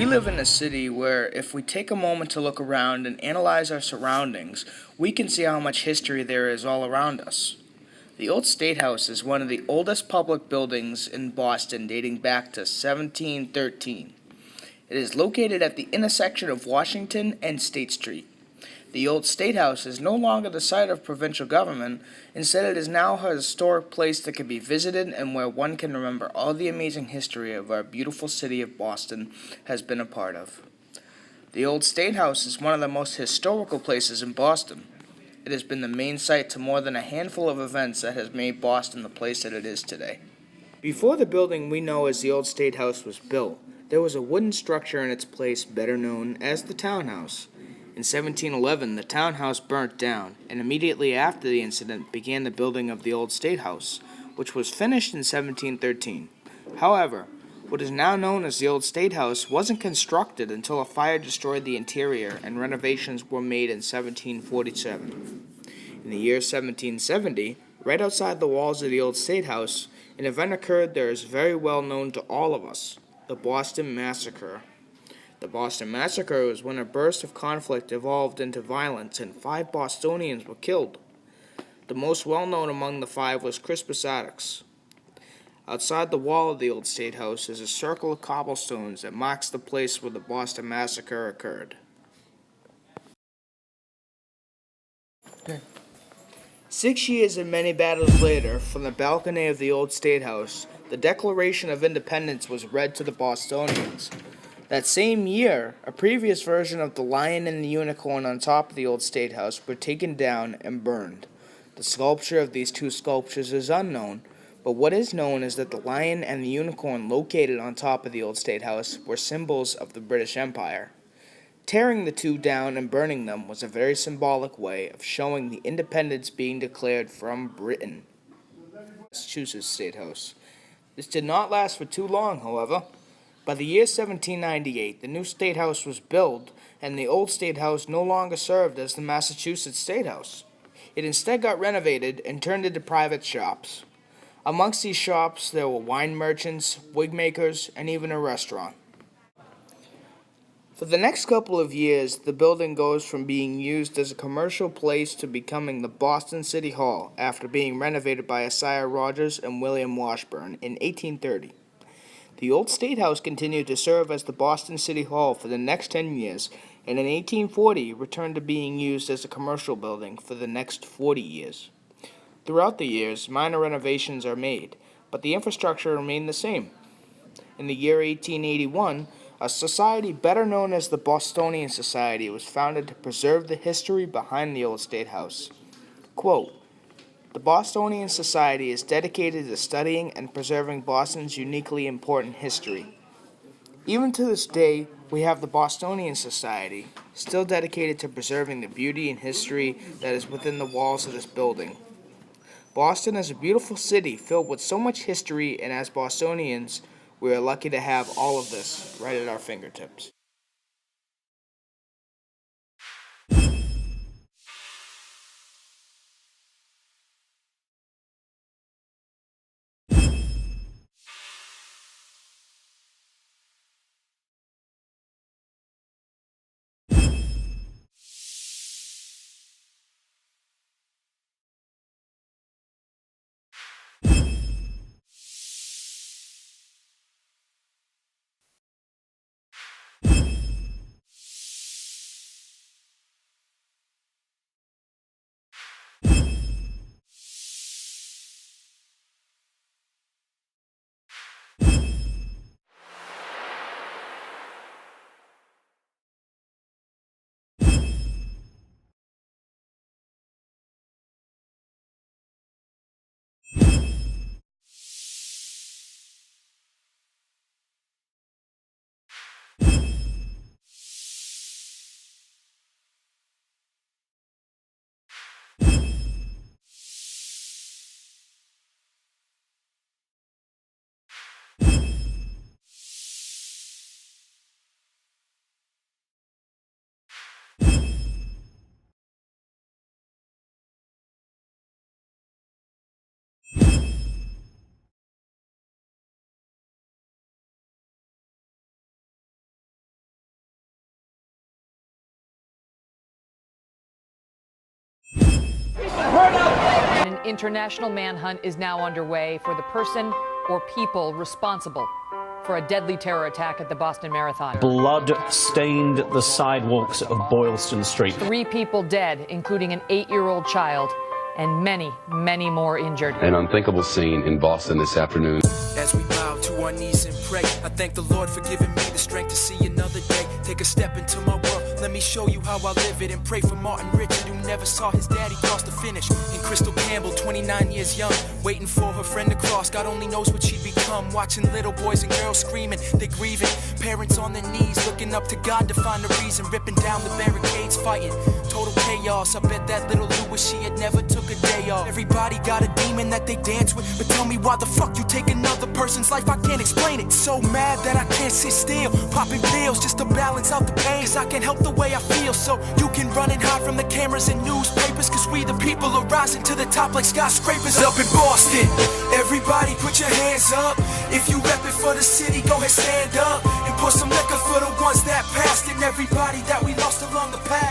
We live in a city where, if we take a moment to look around and analyze our surroundings, we can see how much history there is all around us. The Old State House is one of the oldest public buildings in Boston, dating back to 1713. It is located at the intersection of Washington and State Street. The Old State House is no longer the site of provincial government. Instead, it is now a historic place that can be visited and where one can remember all the amazing history of our beautiful city of Boston has been a part of. The Old State House is one of the most historical places in Boston. It has been the main site to more than a handful of events that has made Boston the place that it is today. Before the building we know as the Old State House was built, there was a wooden structure in its place better known as the townhouse. In 1711, the townhouse burnt down, and immediately after the incident began the building of the Old State House, which was finished in 1713. However, what is now known as the Old State House wasn't constructed until a fire destroyed the interior and renovations were made in 1747. In the year 1770, right outside the walls of the Old State House, an event occurred that is very well known to all of us, the Boston Massacre. The Boston Massacre was when a burst of conflict evolved into violence and 5 Bostonians were killed. The most well-known among the 5 was Crispus Attucks. Outside the wall of the Old State House is a circle of cobblestones that marks the place where the Boston Massacre occurred. 6 years and many battles later, from the balcony of the Old State House, the Declaration of Independence was read to the Bostonians. That same year, a previous version of the lion and the unicorn on top of the Old State House were taken down and burned. The sculpture of these 2 sculptures is unknown, but what is known is that the lion and the unicorn located on top of the Old State House were symbols of the British Empire. Tearing the 2 down and burning them was a very symbolic way of showing the independence being declared from Britain. Massachusetts State House. This did not last for too long, however. By the year 1798, the new State House was built, and the Old State House no longer served as the Massachusetts State House. It instead got renovated and turned into private shops. Amongst these shops, there were wine merchants, wig makers, and even a restaurant. For the next couple of years, the building goes from being used as a commercial place to becoming the Boston City Hall after being renovated by Isaiah Rogers and William Washburn in 1830. The Old State House continued to serve as the Boston City Hall for the next 10 years, and in 1840 returned to being used as a commercial building for the next 40 years. Throughout the years, minor renovations are made, but the infrastructure remained the same. In the year 1881, a society better known as the Bostonian Society was founded to preserve the history behind the Old State House. Quote, "The Bostonian Society is dedicated to studying and preserving Boston's uniquely important history. Even to this day, we have the Bostonian Society, still dedicated to preserving the beauty and history that is within the walls of this building. Boston is a beautiful city filled with so much history, and as Bostonians, we are lucky to have all of this right at our fingertips." international manhunt is now underway for the person or people responsible for a deadly terror attack at the Boston Marathon. Blood stained the sidewalks of Boylston Street. 3 people dead, including an 8-year-old child, and many, many more injured. An unthinkable scene in Boston this afternoon. As we bow to our knees and pray, I thank the Lord for giving me the strength to see another day. Take a step into my world, let me show you how I live it. And pray for Martin Richard, who never saw his daddy cross the finish. And Crystal Campbell, 29 years young, waiting for her friend to cross. God only knows what she'd become. Watching little boys and girls screaming, they grieving. Parents on their knees, looking up to God to find a reason. Ripping down the barricades, fighting total chaos. I bet that little Lou wish she had never took a day off. Everybody got a demon that they dance with, but tell me why the fuck you take another person's life? I can't explain it. So mad that I can't sit still, popping pills just to balance out the pain. Cause I can't help the way I feel, so you can run and hide from the cameras and newspapers. Cause we the people are rising to the top like skyscrapers up in Boston. Everybody put your hands up. If you reppin' for the city, go ahead stand up. And pour some liquor for the ones that passed, and everybody that we lost along the path.